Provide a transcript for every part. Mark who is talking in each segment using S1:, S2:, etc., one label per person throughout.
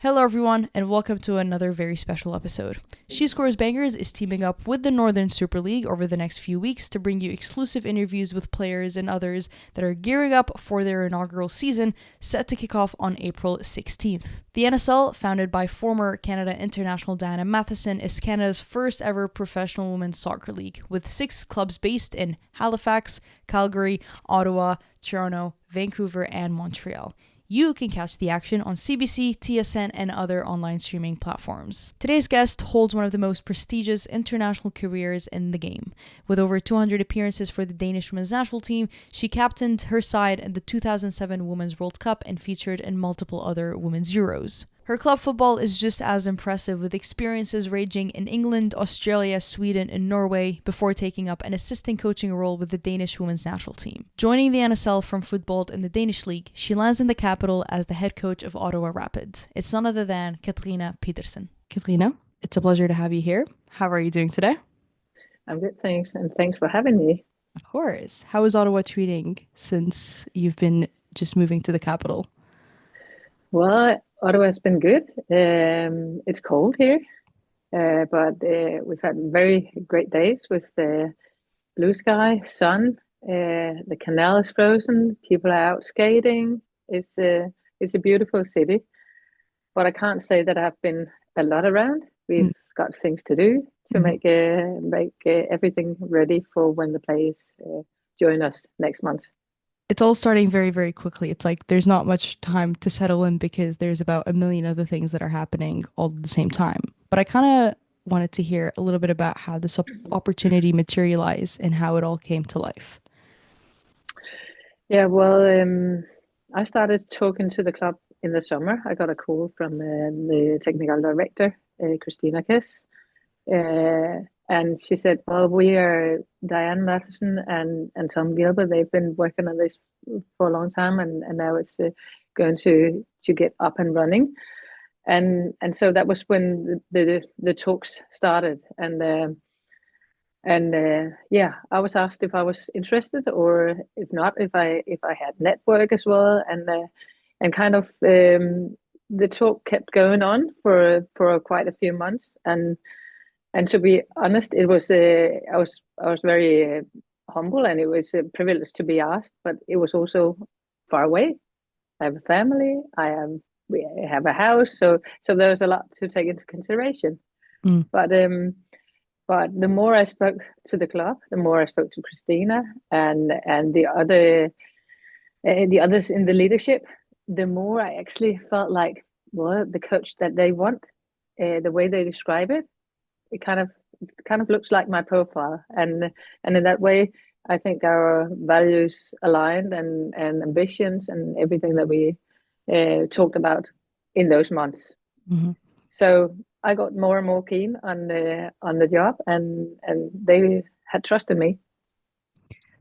S1: Hello, everyone, and welcome to another very special episode. She Scores Bangers is teaming up with the Northern Super League over the next few weeks to bring you exclusive interviews with players and others that are gearing up for their inaugural season, set to kick off on April 16th. The NSL, founded by former Canada International Diana Matheson, is Canada's first ever professional women's soccer league, with 6 clubs based in Halifax, Calgary, Ottawa, Toronto, Vancouver, and Montreal. You can catch the action on CBC, TSN, and other online streaming platforms. Today's guest holds one of the most prestigious international careers in the game. With over 200 appearances for the Danish women's national team, she captained her side in the 2007 Women's World Cup and featured in multiple other Women's Euros. Her club football is just as impressive, with experiences ranging in England, Australia, Sweden, and Norway before taking up an assistant coaching role with the Danish women's national team. Joining the NSL from football in the Danish league, she lands in the capital as the head coach of Ottawa Rapid. It's none other than Katrine Pederson. Katrine, it's a pleasure to have you here. How are you doing today?
S2: I'm good, thanks, and thanks for having me.
S1: Of course. How is Ottawa treating since you've been just moving to the capital?
S2: Well, Ottawa's been good. It's cold here, but we've had very great days with the blue sky, sun. The canal is frozen. People are out skating. It's a beautiful city, but I can't say that I've been a lot around. We've got things to do to
S1: Mm-hmm.
S2: make everything ready for when the players join us next month.
S1: It's all starting very, very quickly. It's like there's not much time to settle in because there's about a million other things that are happening all at the same time. But I kind of wanted to hear a little bit about how this opportunity materialized and how it all came to life.
S2: Yeah, well, I started talking to the club in the summer. I got a call from the technical director, Christina Kiss, and she said, "Well, we are Diane Matheson and Tom Gilbert. They've been working on this for a long time, and now it's going to get up and running." And so that was when the talks started, and yeah, I was asked if I was interested, or if not, if I had network as well, and kind of the talk kept going on for quite a few months, and to be honest, it was I was very humble, and it was a privilege to be asked, but it was also far away. I have a family, we have a house, so there was a lot to take into consideration.
S1: Mm.
S2: But the more I spoke to the club, the more I spoke to Christina and the others in the leadership, the more I actually felt like, well, the coach that they want, the way they describe it, it kind of looks like my profile, and in that way, I think our values aligned and ambitions and everything that we talked about in those months.
S1: Hmm.
S2: So I got more and more keen on the job, and they had trust in me.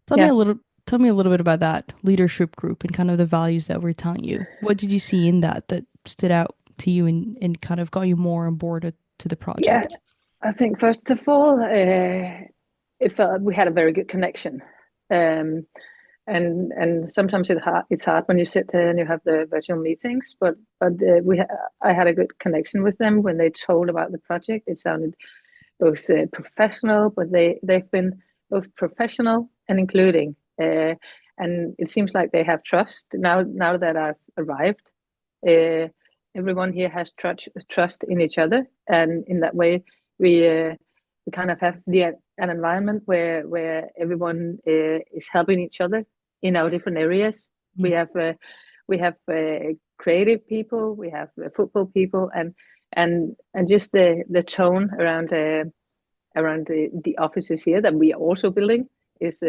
S1: Tell me
S2: Yeah,
S1: a little. Tell me a little bit about that leadership group and kind of the values that we're telling you. What did you see in that stood out to you and kind of got you more on board to the
S2: yeah.
S1: project?
S2: I think first of all, it felt we had a very good connection. Um, and sometimes it's hard when you sit there and you have the virtual meetings, but I had a good connection with them when they told about the project. It sounded both professional, but they've been both professional and including. And it seems like they have trust now that I've arrived. Uh, Everyone here has trust in each other, and in that way, we kind of have an environment where everyone is helping each other in our different areas.
S1: Mm.
S2: We have creative people, we have football people, and just the tone around the offices here that we are also building is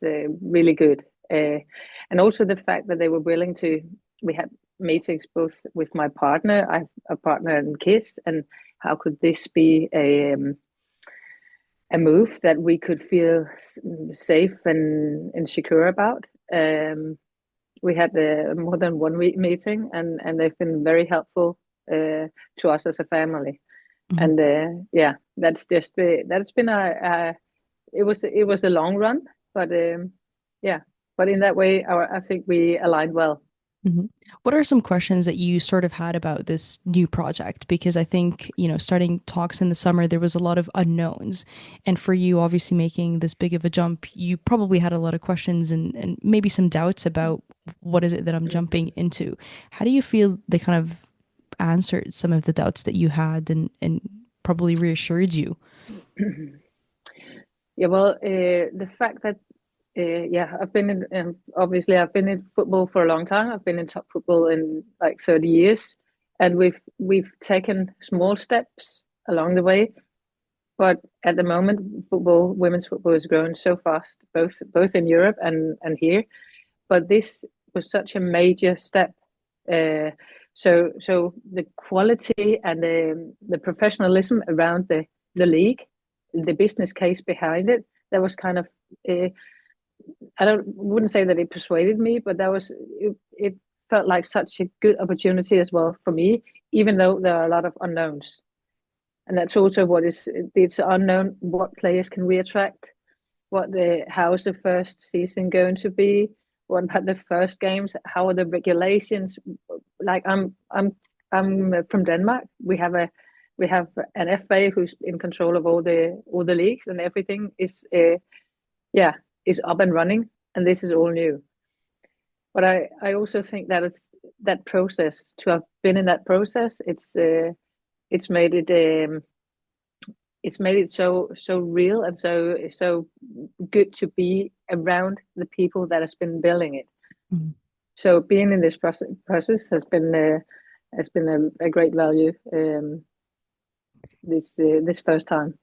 S2: really good. And also the fact that they were willing to. We had meetings both with my partner. I have a partner and kids, and how could this be a move that we could feel safe and secure about? We had more than one week meeting, and they've been very helpful to us as a family.
S1: Mhm.
S2: And yeah, that's been a it was a long run, but yeah, but in that way, I think we aligned well.
S1: Mhm. What are some questions that you sort of had about this new project? Because I think, starting talks in the summer, there was a lot of unknowns. And for you, obviously making this big of a jump, you probably had a lot of questions and maybe some doubts about what is it that I'm jumping into. How do you feel they kind of answered some of the doubts that you had and probably reassured you?
S2: Yeah, well, the fact that yeah, I've been in obviously I've been in football for a long time. I've been in top football in like 30 years, and we've taken small steps along the way. But at the moment, women's football is growing so fast, both in Europe and here. But this was such a major step. Uh, so the quality and the professionalism around the league, the business case behind it, that was kind of I don't wouldn't say that it persuaded me, but it felt like such a good opportunity as well for me, even though there are a lot of unknowns. And that's also what is it's unknown. What players can we attract? How is the first season going to be? What about the first games? How are the regulations? Like I'm from Denmark. We have an FA who's in control of all the leagues, and everything yeah is up and running, and this is all new. But I also think that it's that process, to have been in that process. It's made it so real and so good to be around the people that has been building it.
S1: Mhm.
S2: So being in this process has been a great value this first time.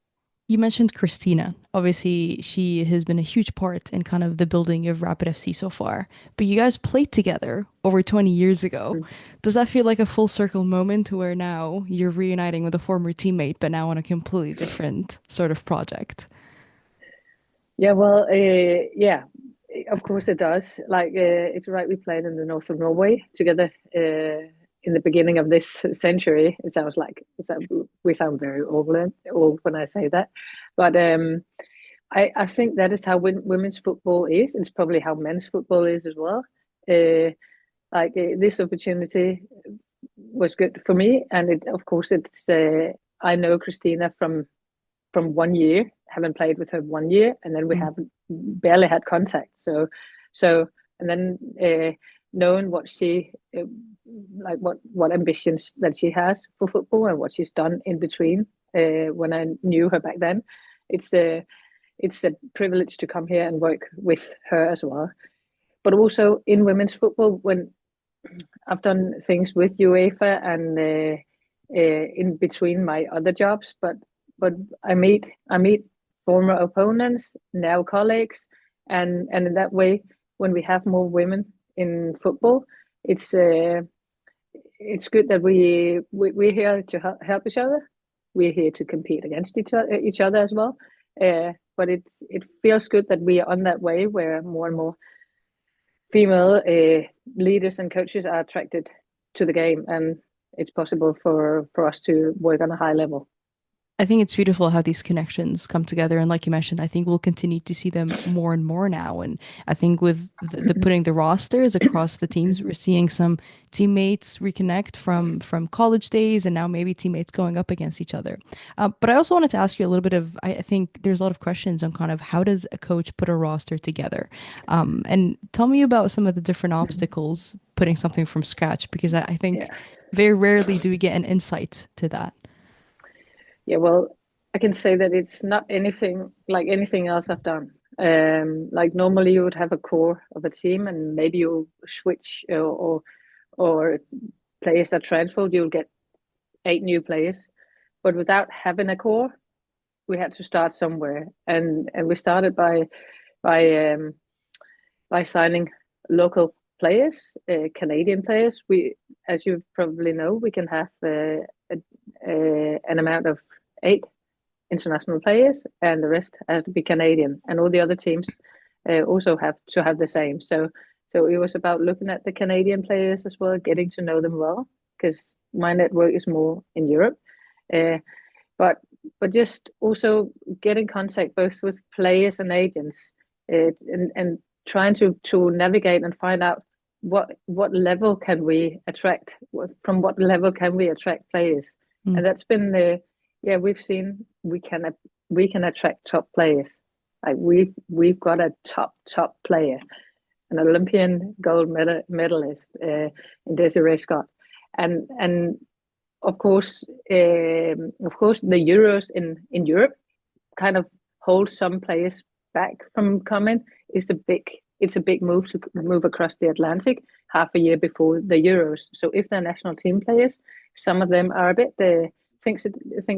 S1: You mentioned Christina. Obviously, she has been a huge part in kind of the building of Rapid FC so far. But you guys played together over 20 years ago.
S2: Mm.
S1: Does that feel like a full circle moment where now you're reuniting with a former teammate, but now on a completely different sort of project?
S2: Yeah, well, yeah, of course it does. Like, it's right. We played in the north of Norway together in the beginning of this century. It sounds like we sound very old when I say that, but I think that is how women's football is. It's probably how men's football is as well. This opportunity was good for me, and of course it's. I know Christina from 1 year, haven't played with her 1 year, and then we
S1: Mm.
S2: have barely had contact. So and then knowing what she like what ambitions that she has for football and what she's done in between when I knew her back then, it's it's a privilege to come here and work with her as well. But also in women's football, when I've done things with UEFA and in between my other jobs, but I meet former opponents, now colleagues, and in that way, when we have more women in football, it's uh, it's good that we're here to help each other. We're here to compete against each other as well. But it feels good that we are on that way where more and more female leaders and coaches are attracted to the game, and it's possible for us to work on a high level.
S1: I think it's beautiful how these connections come together. And like you mentioned, I think we'll continue to see them more and more now. And I think with the putting the rosters across the teams, we're seeing some teammates reconnect from college days and now maybe teammates going up against each other. But I also wanted to ask you a little bit of, I think there's a lot of questions on kind of how does a coach put a roster together? And tell me about some of the different obstacles putting something from scratch, because I think
S2: Yeah,
S1: very rarely do we get an insight to that.
S2: yeah. Well, I can say that it's not anything like anything else I've done. Like normally you would have a core of a team, and maybe you switch or players that transferred, you'll get 8 new players. But without having a core, we had to start somewhere, and we started by by signing local players, Canadian players. As you probably know, we can have an amount of 8 international players, and the rest has to be Canadian. And all the other teams also have to have the same. So it was about looking at the Canadian players as well, getting to know them well, because my network is more in Europe. Uh, but just also get in contact both with players and agents, and trying to navigate and find out what level can we attract? From what level can we attract players?
S1: Mm.
S2: And that's been we've seen we can attract top players. Like we've got a top player, an Olympian gold medalist in Desiree Scott, and of course the Euros in Europe kind of hold some players back from coming. It's a big move to move across the Atlantic half a year before the Euros. So if they're national team players, some of them are a bit think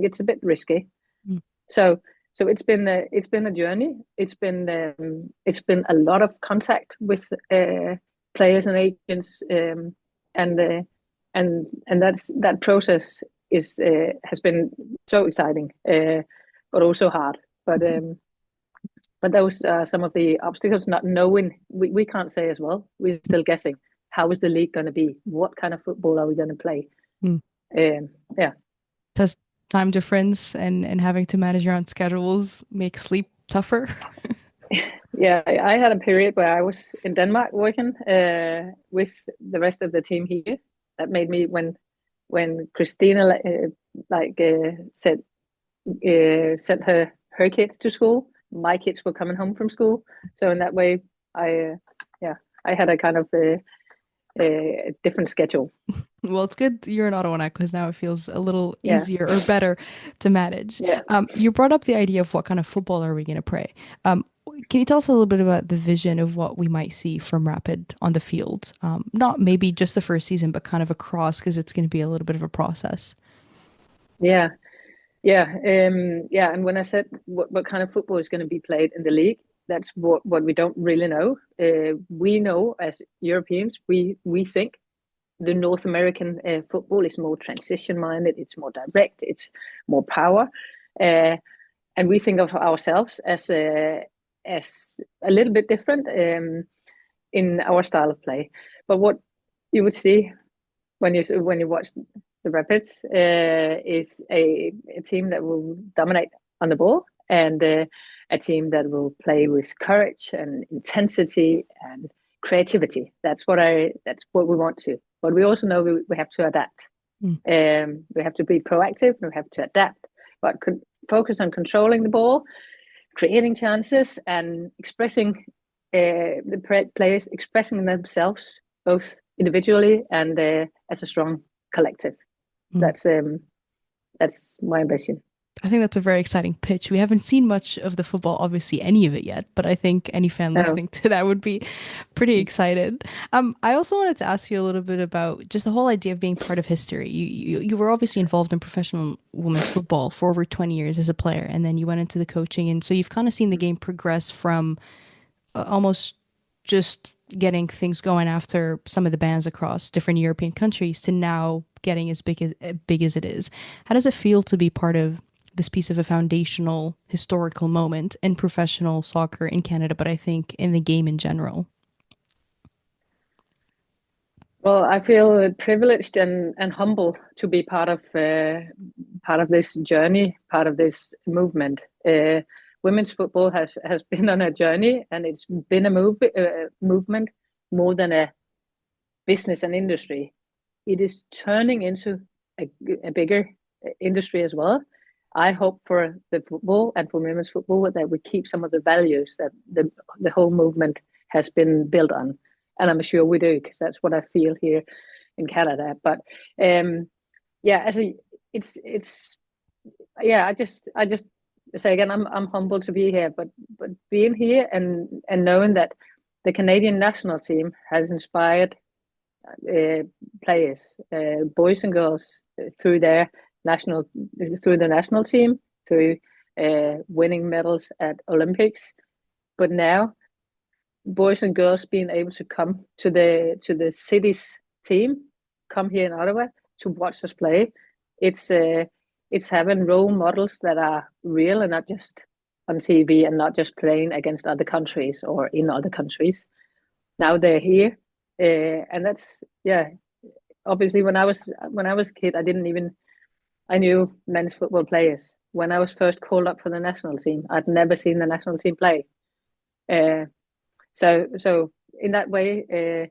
S2: it's a bit risky.
S1: Mm.
S2: So it's been a journey. It's been a lot of contact with players and agents, and that process has been so exciting, but also hard. But those are some of the obstacles. Not knowing, we can't say as well. We're still guessing. How is the league going to be? What kind of football are we going to play?
S1: Mm.
S2: Yeah.
S1: Does time difference and having to manage your own schedules make sleep tougher?
S2: Yeah, I had a period where I was in Denmark working with the rest of the team here. That made me when Christina said sent her kid to school. My kids were coming home from school, so in that way, I had a kind of a different schedule.
S1: Well, it's good you're in Ottawa now because now it feels a little
S2: Yeah,
S1: easier or better to manage.
S2: yeah.
S1: You brought up the idea of what kind of football are we going to play. Can you tell us a little bit about the vision of what we might see from Rapid on the field? Not maybe just the first season, but kind of across because it's going to be a little bit of a process.
S2: Yeah, yeah, yeah. And when I said what kind of football is going to be played in the league, that's what we don't really know. We know as Europeans, we think the North American football is more transition minded. It's more direct. It's more power, and we think of ourselves as a little bit different in our style of play. But what you would see when you watch the Rapids is a team that will dominate on the ball, and a team that will play with courage and intensity and creativity. That's what we want to. But we also know we have to adapt. We have to be proactive. We have to adapt, but focus on controlling the ball, creating chances, and expressing the players expressing themselves both individually and as a strong collective. That's my ambition.
S1: I think that's a very exciting pitch. We haven't seen much of the football, obviously, any of it yet, but I think any fan listening to that would be pretty excited. I also wanted to ask you a little bit about just the whole idea of being part of history. You were obviously involved in professional women's football for over 20 years as a player, and then you went into the coaching, and so you've kind of seen the game progress from almost just getting things going after some of the bans across different European countries to now getting as big as it is. How does it feel to be part of this piece of a foundational historical moment in professional soccer in Canada, but I think in the game in general?
S2: Well, I feel privileged and humble to be part of this journey, part of this movement. Women's football has been on a journey, and it's been a movement more than a business and industry. It is turning into a bigger industry as well. I hope for the football and for women's football that we keep some of the values that the whole movement has been built on, and I'm sure we do because that's what I feel here in Canada. But I just say again, I'm humbled to be here, but being here and knowing that the Canadian national team has inspired players, boys and girls, through the national team, through winning medals at Olympics, but now boys and girls being able to come to the city's team, come here in Ottawa to watch us play. It's having role models that are real and not just on TV and not just playing against other countries or in other countries. Now they're here, and that's obviously when I was a kid, I knew men's football players. When I was first called up for the national team, I'd never seen the national team play. So in that way,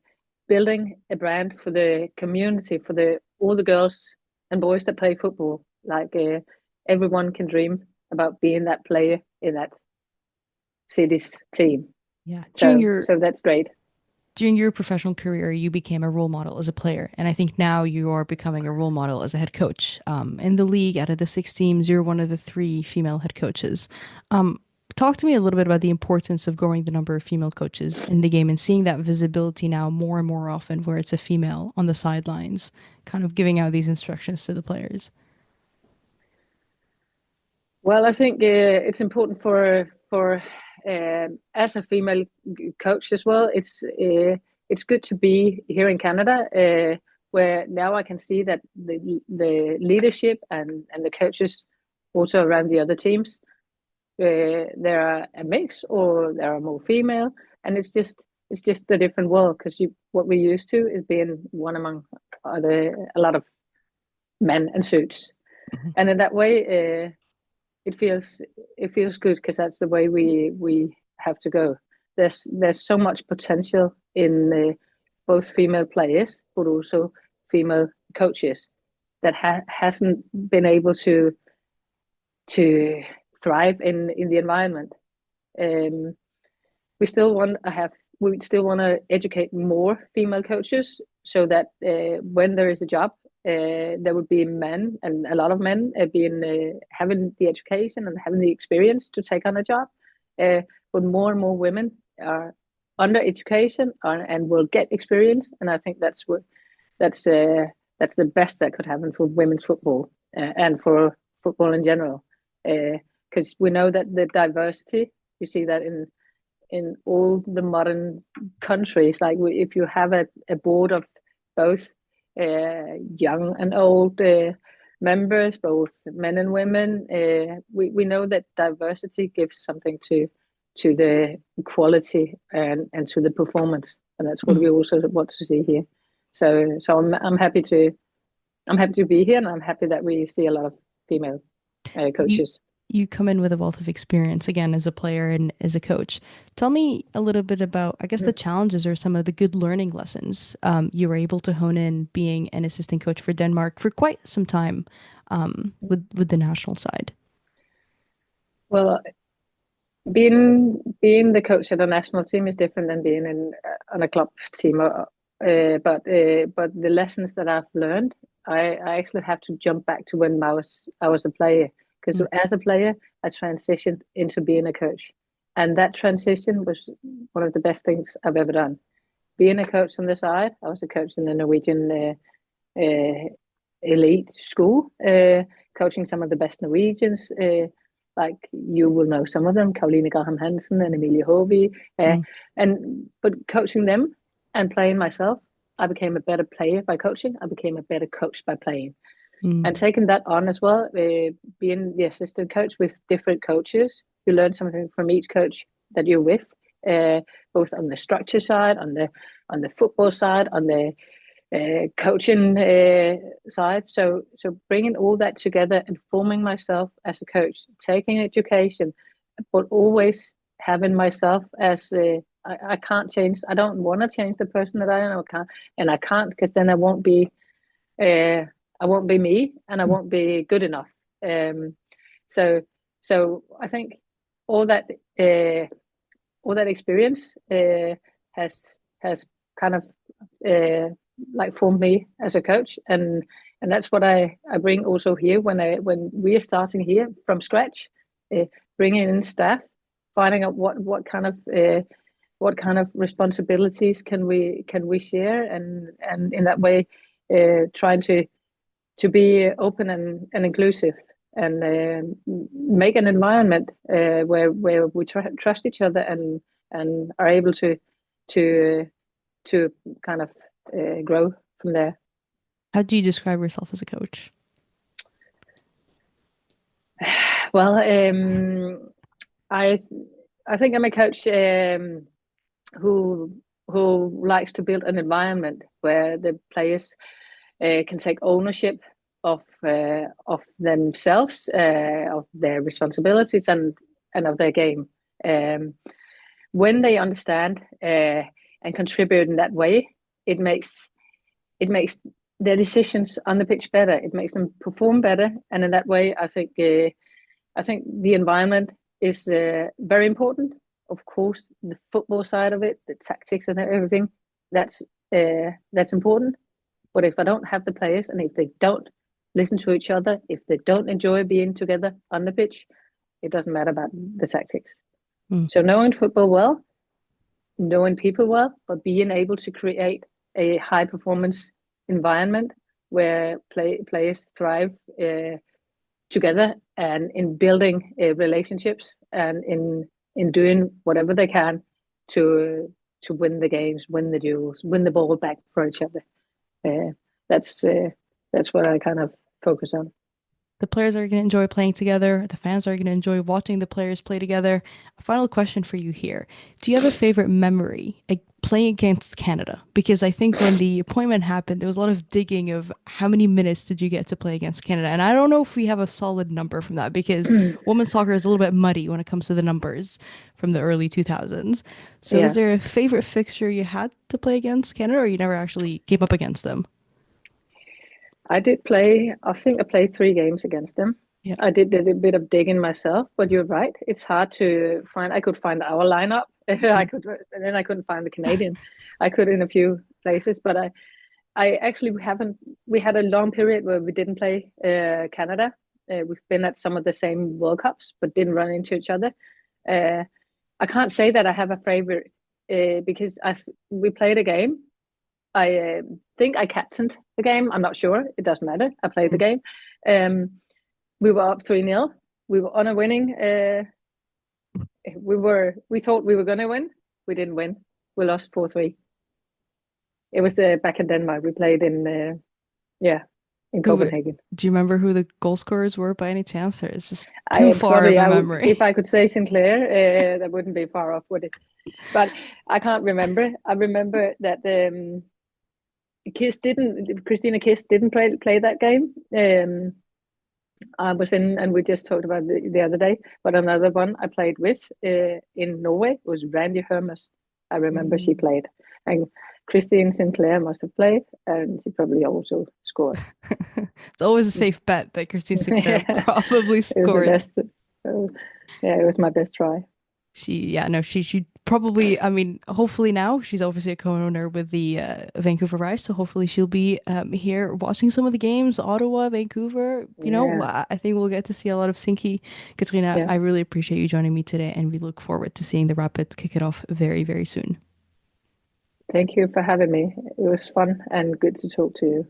S2: building a brand for the community, for all the girls and boys that play football. Like everyone can dream about being that player in that city's team.
S1: Yeah.
S2: So that's great.
S1: During your professional career, you became a role model as a player, and I think now you are becoming a role model as a head coach. In the league, out of the 6 teams, you're one of the 3 female head coaches. Talk to me a little bit about the importance of growing the number of female coaches in the game and seeing that visibility now more and more often, where it's a female on the sidelines, kind of giving out these instructions to the players.
S2: Well, I think it's important for as a female coach as well. It's good to be here in Canada, where now I can see that the leadership and the coaches also around the other teams, there are a mix or there are more female, and it's just a different world because what we're used to is being one among a lot of men and suits,
S1: Mhm.
S2: and in that way. It feels good because that's the way we have to go. There's so much potential in both female players, but also female coaches that hasn't been able to thrive in the environment. Um, we still want to have we still want to educate more female coaches so that when there is a job, there would be men and a lot of men being having the education and having the experience to take on a job. But more and more women are under education and will get experience, and I think that's that's the best that could happen for women's football and for football in general. Because we know that the diversity, you see that in all the modern countries. Like if you have a board of both young and old members, both men and women, we know that diversity gives something to the quality and to the performance, and that's what we also want to see here. So I'm happy to be here, and I'm happy that we see a lot of female
S1: You
S2: coaches.
S1: you come in with a wealth of experience again as a player and as a coach. Tell me a little bit about, I guess, the challenges or some of the good learning lessons you were able to hone in being an assistant coach for Denmark for quite some time with the national side.
S2: Well, being the coach at a national team is different than being on a club team. But the lessons that I've learned, I actually have to jump back to when I was a player, because
S1: Mm.
S2: as a player I transitioned into being a coach, and that transition was one of the best things I've ever done. Being a coach on the side, I was a coach in the Norwegian uh, elite school, coaching some of the best Norwegians. Like you will know some of them, Karoline Graham Hansen and Emilie Hovey,
S1: Mm.
S2: but coaching them and playing myself, I became a better player by coaching. I became a better coach by playing, and
S1: Mm.
S2: taking that on as well. Being the assistant coach with different coaches, you learn something from each coach that you're with, both on the structure side, on the football side, on the coaching side. So bringing all that together and forming myself as a coach, taking education, but always having myself as I can't change. I don't want to change the person that I am. I can't because then uh, I won't be me, and I won't be good enough. Um, so so I think all that uh, all that experience has kind of uh, like formed me as a coach, and that's what I bring also here when we are starting here from scratch, uh, bringing in staff, finding out what kind of responsibilities can we share, and in that way trying to be open and inclusive, and make an environment where we trust each other and are able to to kind of grow from there.
S1: How do you describe yourself as a coach?
S2: Well, I I think I'm a coach who likes to build an environment where the players can take ownership of themselves, of their responsibilities, and of their game. Um, when they understand and contribute in that way, it makes their decisions on the pitch better. It makes them perform better, and in that way, I think the environment is very important. Of course, the football side of it, the tactics and everything, that's important. But if I don't have the players, and if they don't listen to each other, if they don't enjoy being together on the pitch, it doesn't matter about the tactics. So knowing football well, knowing people well, but being able to create a high performance environment where players thrive together, and in building relationships, and in doing whatever they can to win the games, win the duels, win the ball back for each other. That's what I kind of focus on.
S1: The players are going to enjoy playing together. The fans are going to enjoy watching the players play together. A final question for you here. Do you have a favorite memory playing against Canada? Because I think when the appointment happened, there was a lot of digging of how many minutes did you get to play against Canada? And I don't know if we have a solid number from that, because women's soccer is a little bit muddy when it comes to the numbers from the early 2000s. So is there a favorite fixture you had to play against Canada, or you never actually came up against them?
S2: I did play, I think I played 3 games against them.
S1: Yeah.
S2: I did a bit of digging myself, but you're right. It's hard to find. I could find our lineup. I could, and then I couldn't find the Canadian. I could in a few places, but I actually we had a long period where we didn't play Canada. We've been at some of the same World Cups, but didn't run into each other. I can't say that I have a favorite because we played a game. I think I captained the game. I'm not sure. It doesn't matter. I played the game. We were up 3-0. We were on a winning. We thought we were going to win. We didn't win. We lost 4-3. It was back in Denmark. We played in Copenhagen.
S1: Do you remember who the goal scorers were by any chance, or it's just too far of a memory?
S2: If I could say Sinclair, that wouldn't be far off, would it? But I can't remember. I remember that Christina Kiss didn't play that game. I was in, and we just talked about the other day, but another one I played with in Norway was Randy Hermes. I remember she played, and Christine Sinclair must have played, and she probably also scored.
S1: It's always a safe bet that Christine Sinclair probably scored.
S2: It was my best try.
S1: She probably, I mean, hopefully now she's obviously a co-owner with the Vancouver Rise, so hopefully she'll be here watching some of the games, Ottawa, Vancouver. I think we'll get to see a lot of Sinky. Katrine, I really appreciate you joining me today, and we look forward to seeing the Rapid kick it off very, very soon.
S2: Thank you for having me. It was fun and good to talk to you.